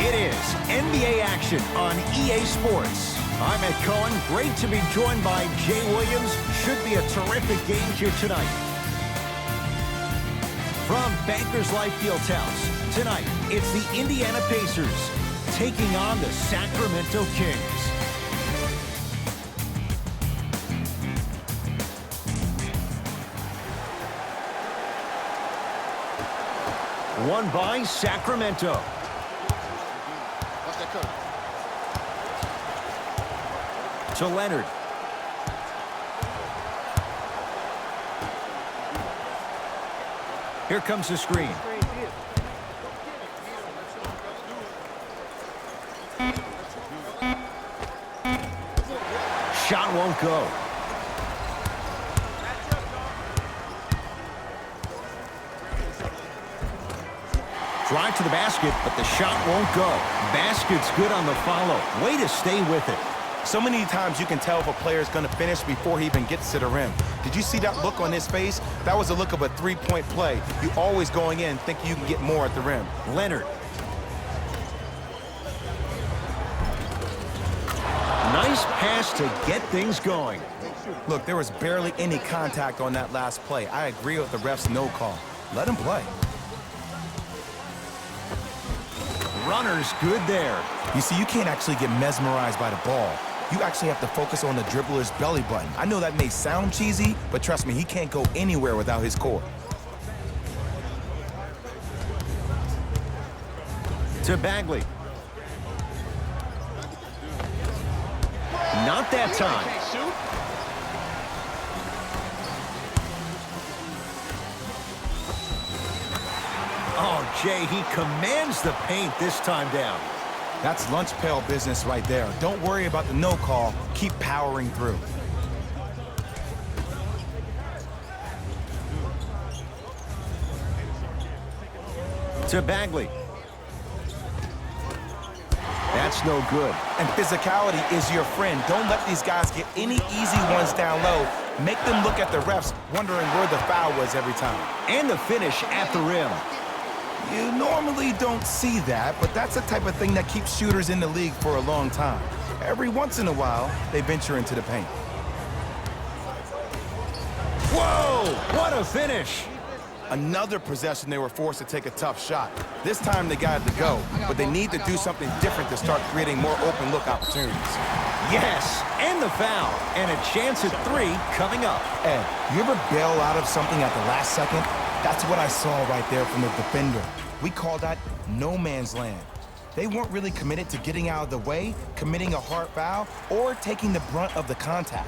It is NBA action on EA Sports. I'm Ed Cohen. Great to be joined by Jay Williams. Should be a terrific game here tonight. From Bankers Life Fieldhouse, tonight it's the Indiana Pacers taking on the Sacramento Kings. Won by Sacramento. To Leonard. Here comes the screen. Shot won't go. Drive to the basket, but the shot won't go. Basket's good on the follow. Way to stay with it. So many times you can tell if a player is going to finish before he even gets to the rim. Did you see that look on his face? That was the look of a three-point play. You always going in thinking you can get more at the rim. Leonard. Nice pass to get things going. Look, there was barely any contact on that last play. I agree with the ref's no call. Let him play. Runner's good there. You see, you can't actually get mesmerized by the ball. You actually have to focus on the dribbler's belly button. I know that may sound cheesy, but trust me, he can't go anywhere without his core. To Bagley. Not that time. Oh, Jay, he commands the paint this time down. That's lunch pail business right there. Don't worry about the no call. Keep powering through. To Bagley. That's no good. And physicality is your friend. Don't let these guys get any easy ones down low. Make them look at the refs, wondering where the foul was every time. And the finish at the rim. You normally don't see that, but that's the type of thing that keeps shooters in the league for a long time. Every once in a while, they venture into the paint. Whoa! What a finish! Another possession, they were forced to take a tough shot. This time they got it to go, but they need to do something different to start creating more open look opportunities. Yes, and the foul, and a chance at three coming up. Ed, you ever bail out of something at the last second? That's what I saw right there from the defender. We call that no man's land. They weren't really committed to getting out of the way, committing a hard foul, or taking the brunt of the contact.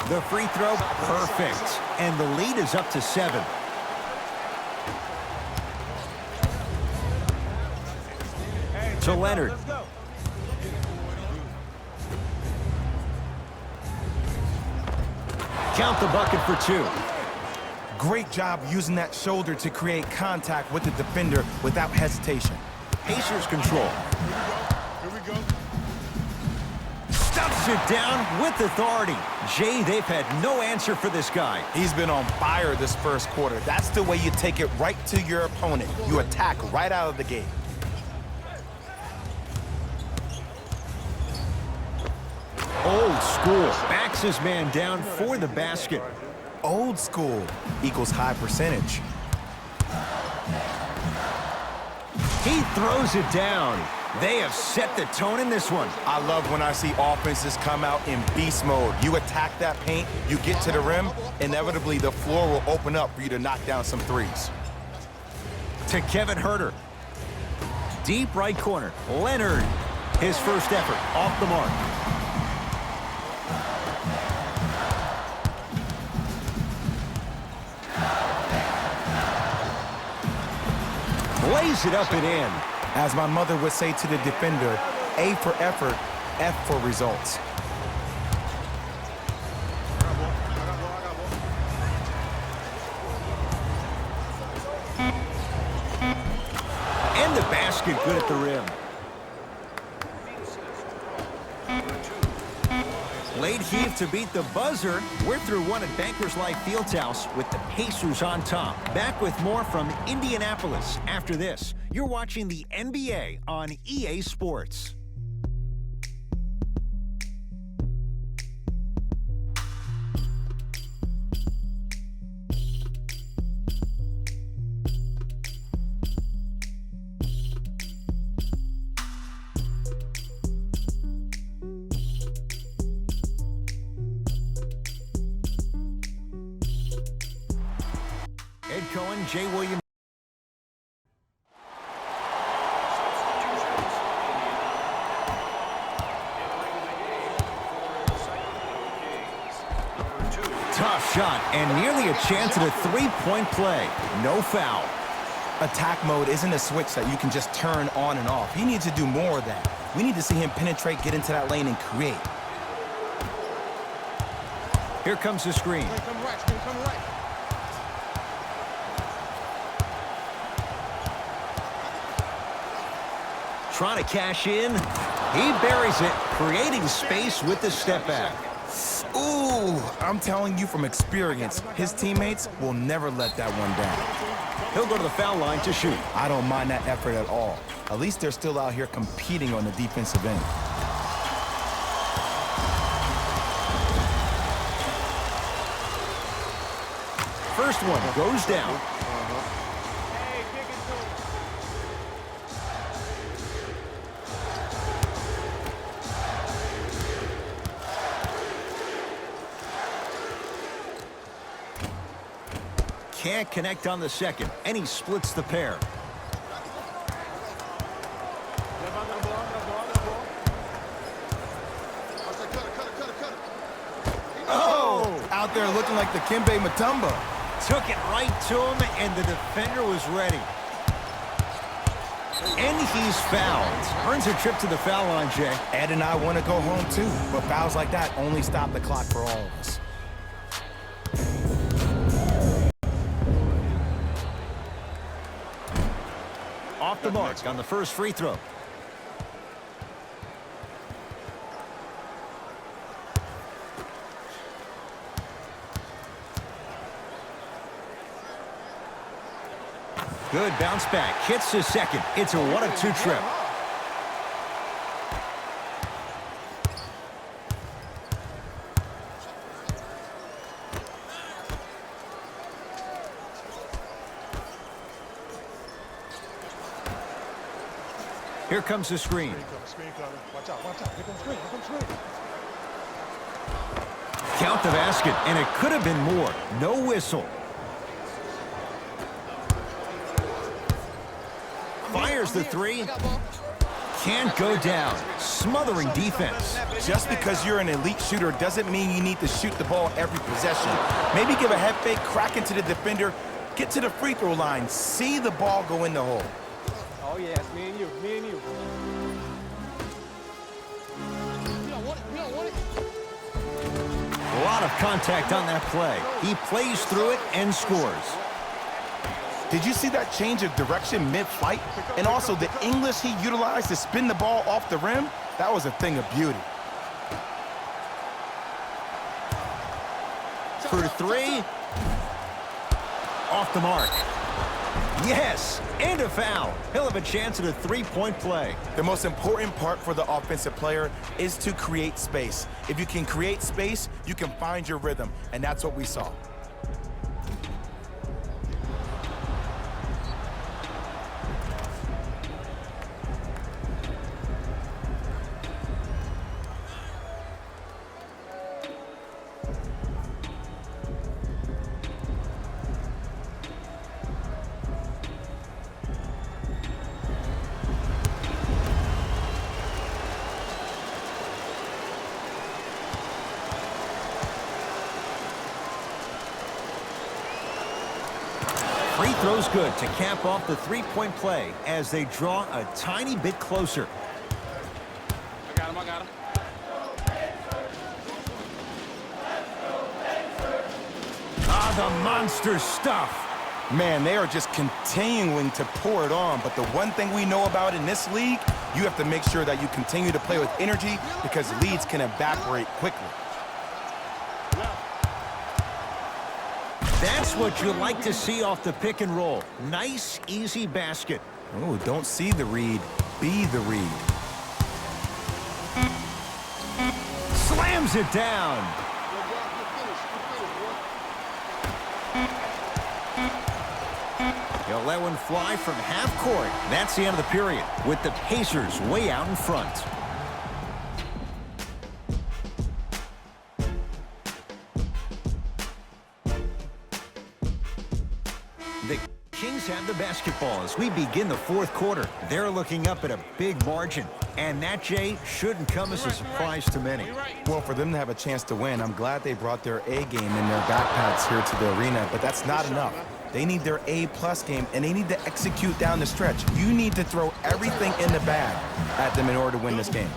The free throw, perfect. And the lead is up to 7. To Leonard. Count the bucket for 2. Great job using that shoulder to create contact with the defender without hesitation. Pacers control. Here we go. Stuffs it down with authority. Jay, they've had no answer for this guy. He's been on fire this first quarter. That's the way you take it right to your opponent. You attack right out of the gate. Old school. Backs his man down for the basket. Old school equals high percentage. He throws it down. They have set the tone in this one. I love when I see offenses come out in beast mode. You attack that paint, you get to the rim, inevitably the floor will open up for you to knock down some threes. To Kevin Huerter. Deep right corner. Leonard. His first effort off the mark. Lays it up and in. As my mother would say to the defender, A for effort, F for results. Basket good at the rim. Late heave to beat the buzzer. We're through one at Bankers Life Fieldhouse with the Pacers on top. Back with more from Indianapolis after this. You're watching the NBA on EA Sports. Ed Cohen, Jay Williams. Tough shot and nearly a chance at a three-point play. No foul. Attack mode isn't a switch that you can just turn on and off. He needs to do more of that. We need to see him penetrate, get into that lane, and create. Here comes the screen. Come right, come right. Trying to cash in. He buries it, creating space with the step back. Ooh, I'm telling you from experience, his teammates will never let that one down. He'll go to the foul line to shoot. I don't mind that effort at all. At least they're still out here competing on the defensive end. First one goes down. Can't connect on the second, and he splits the pair. Oh! Out there looking like the Kimbe Mutombo. Took it right to him, and the defender was ready. And he's fouled. Earns a trip to the foul line, Jay. Ed and I want to go home too, but fouls like that only stop the clock for all of us. Off the mark on the first free throw. Good bounce back. Hits his second. It's a 1-of-2 trip. Here comes the screen. Screen coming. Watch out, watch out. Here comes screen, here comes screen. Count the basket, and it could have been more. No whistle. Fires the three. Can't go down. Smothering defense. Just because you're an elite shooter doesn't mean you need to shoot the ball every possession. Maybe give a head fake, crack into the defender, get to the free throw line, see the ball go in the hole. Oh, yeah, it's me and you, me and you. A lot of contact on that play. He plays through it and scores. Did you see that change of direction mid-flight? And also the English he utilized to spin the ball off the rim? That was a thing of beauty. For three. Off the mark. Yes, and a foul. He'll have a chance at a three-point play. The most important part for the offensive player is to create space. If you can create space, you can find your rhythm, and that's what we saw. Free throw's good to cap off the three-point play as they draw a tiny bit closer. I got him, I got him. Ah, the monster stuff. Man, they are just continuing to pour it on. But the one thing we know about in this league, you have to make sure that you continue to play with energy because leads can evaporate quickly. That's what you like to see off the pick and roll. Nice, easy basket. Oh, don't see the read, be the read. Slams it down. He'll let one fly from half court. That's the end of the period, with the Pacers way out in front. The Kings have the basketball as we begin the fourth quarter. They're looking up at a big margin. And that, Jay, shouldn't come as a surprise to many. Well, for them to have a chance to win, I'm glad they brought their A game in their backpacks here to the arena, but that's not enough. They need their A-plus game, and they need to execute down the stretch. You need to throw everything in the bag at them in order to win this game.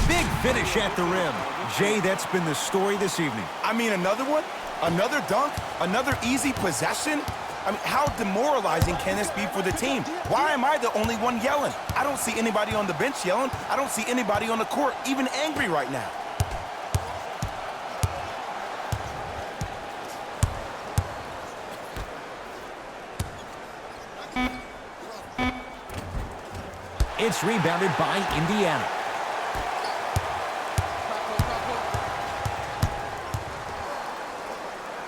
Big finish at the rim. Jay, that's been the story this evening. I mean, another one? Another dunk? Another easy possession? I mean, how demoralizing can this be for the team? Why am I the only one yelling? I don't see anybody on the bench yelling. I don't see anybody on the court even angry right now. It's rebounded by Indiana.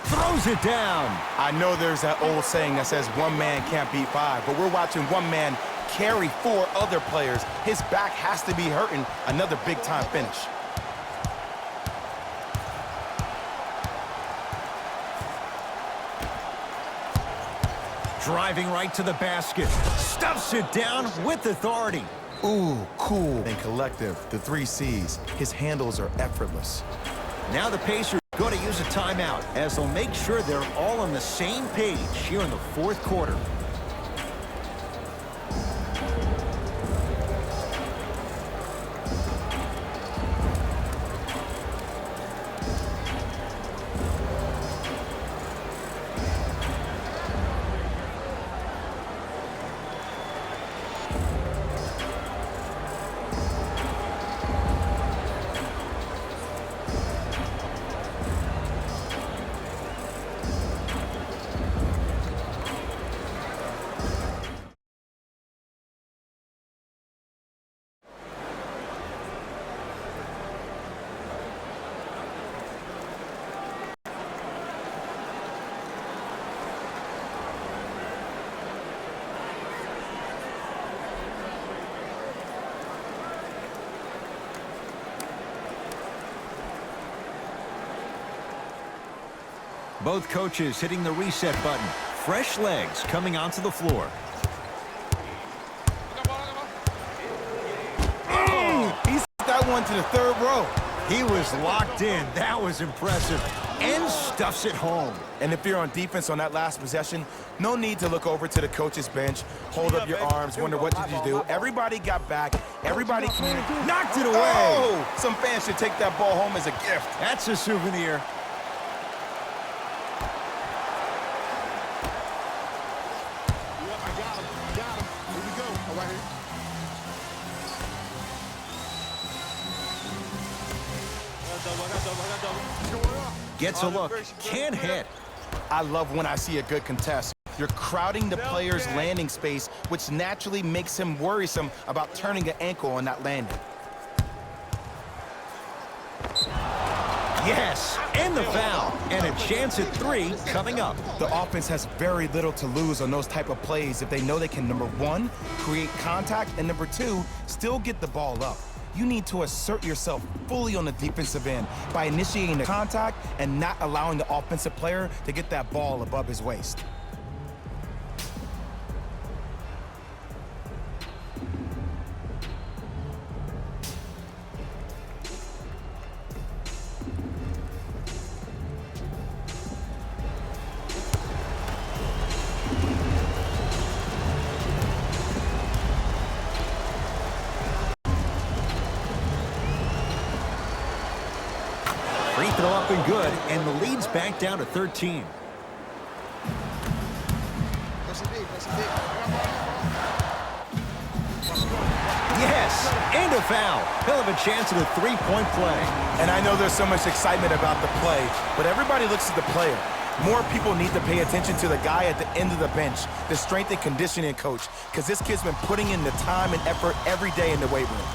Throws it down. I know there's that old saying that says one man can't beat five, but we're watching one man carry four other players. His back has to be hurting. Another big-time finish. Driving right to the basket. Stuffs it down with authority. Ooh, cool and collective. The 3 C's. His handles are effortless. Now the Pacers going to use a timeout as they'll make sure they're all on the same page here in the fourth quarter. Both coaches hitting the reset button. Fresh legs coming onto the floor. He sent that one to the third row. He was locked in. That was impressive. And stuffs it home. And if you're on defense on that last possession, no need to look over to the coach's bench, hold up your arms, wonder what did you do. Everybody got back. Everybody communicated. Knocked it away. Oh, some fans should take that ball home as a gift. That's a souvenir. Gets a look, can't hit. I love when I see a good contest. You're crowding the player's landing space, which naturally makes him worrisome about turning an ankle on that landing. Yes, and the foul. And a chance at 3 coming up. The offense has very little to lose on those type of plays if they know they can, number 1, create contact, and number 2, still get the ball up. You need to assert yourself fully on the defensive end by initiating the contact and not allowing the offensive player to get that ball above his waist. Free throw up and good, and the lead's back down to 13. Yes, and a foul. He'll have a chance at a three-point play. And I know there's so much excitement about the play, but everybody looks at the player. More people need to pay attention to the guy at the end of the bench, the strength and conditioning coach, because this kid's been putting in the time and effort every day in the weight room.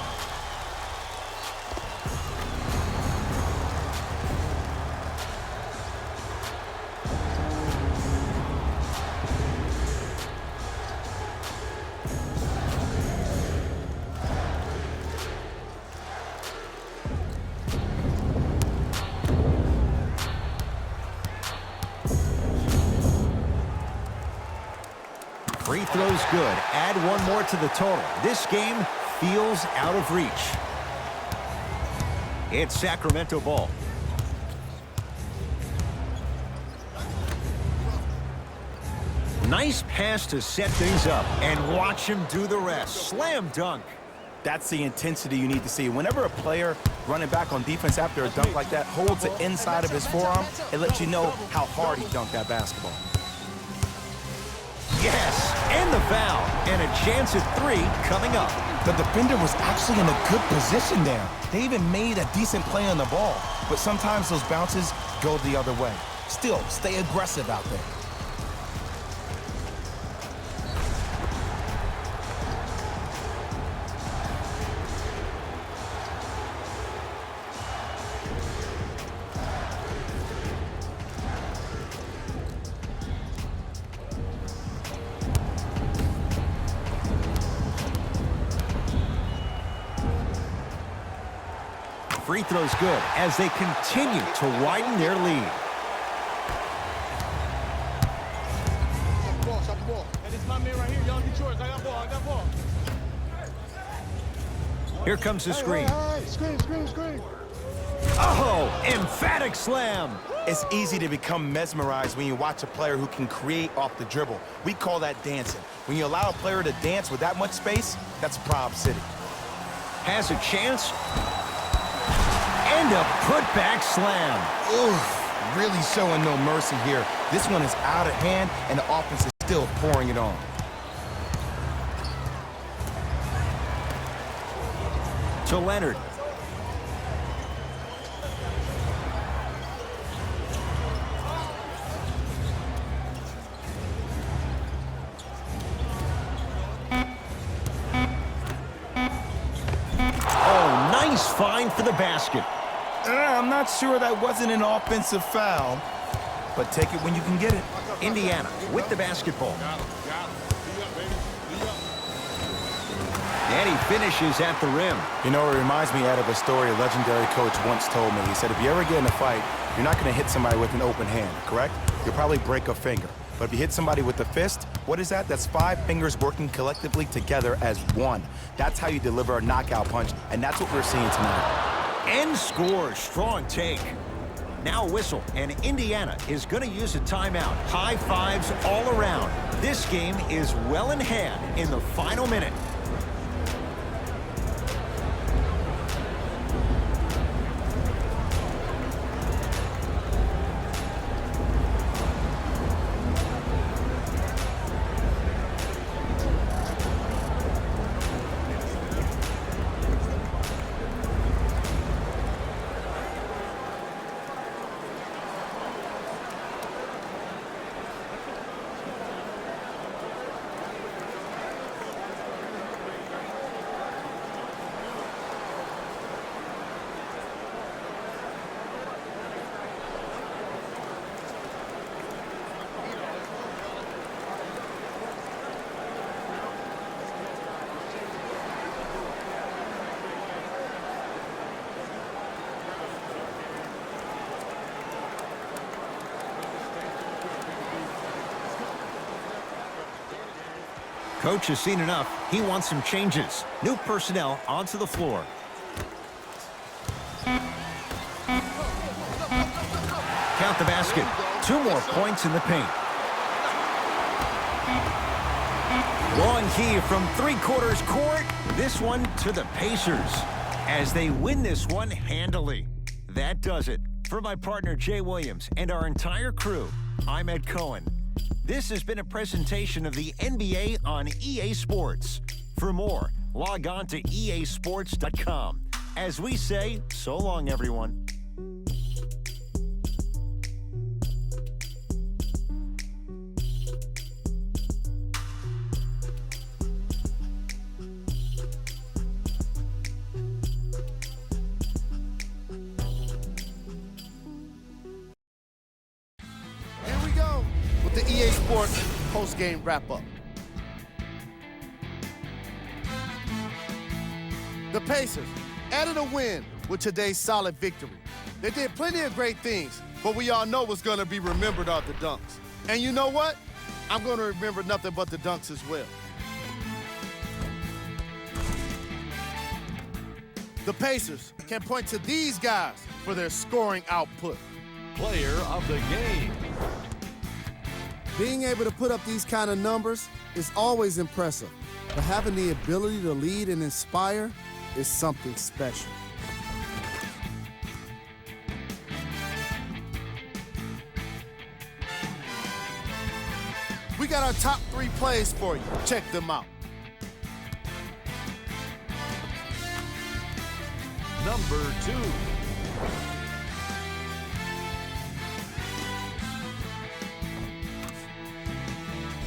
Free throw's good. Add one more to the total. This game feels out of reach. It's Sacramento ball. Nice pass to set things up, and watch him do the rest. Slam dunk. That's the intensity you need to see. Whenever a player running back on defense after a dunk like that holds the inside of his forearm, it lets you know how hard he dunked that basketball. Yes, and the foul, and a chance at three coming up. The defender was actually in a good position there. They even made a decent play on the ball, but sometimes those bounces go the other way. Still, stay aggressive out there. Free throw's good as they continue to widen their lead. And it's my man right here. Y'all get yours. I got ball. Here comes the screen. Hey, screen. Oh, emphatic slam. It's easy to become mesmerized when you watch a player who can create off the dribble. We call that dancing. When you allow a player to dance with that much space, that's a Prob City. Has a chance. And a putback slam. Oof, really showing no mercy here. This one is out of hand, and the offense is still pouring it on. To Leonard. Oh, nice find for the basket. I'm not sure that wasn't an offensive foul, but take it when you can get it. Indiana with the basketball. Got him. Be up, baby. Be up. And he finishes at the rim. You know, it reminds me, Ed, of a story a legendary coach once told me. He said, if you ever get in a fight, you're not going to hit somebody with an open hand, correct? You'll probably break a finger. But if you hit somebody with a fist, what is that? That's 5 fingers working collectively together as one. That's how you deliver a knockout punch, and that's what we're seeing tonight. And scores. Strong take. Now a whistle, and Indiana is going to use a timeout. High fives all around. This game is well in hand in the final minute. Coach has seen enough. He wants some changes. New personnel onto the floor. Count the basket. 2 more points in the paint. Long key from 3/4 court. This one to the Pacers as they win this one handily. That does it. For my partner Jay Williams and our entire crew, I'm Ed Cohen. This has been a presentation of the NBA on EA Sports. For more, log on to easports.com. As we say, so long, everyone. Here we go with the EA Sports post-game wrap-up. The Pacers added a win with today's solid victory. They did plenty of great things, but we all know what's going to be remembered are the dunks. And you know what? I'm going to remember nothing but the dunks as well. The Pacers can point to these guys for their scoring output. Player of the game. Being able to put up these kind of numbers is always impressive, but having the ability to lead and inspire is something special. We got our top 3 plays for you. Check them out. Number 2.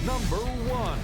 Number 1.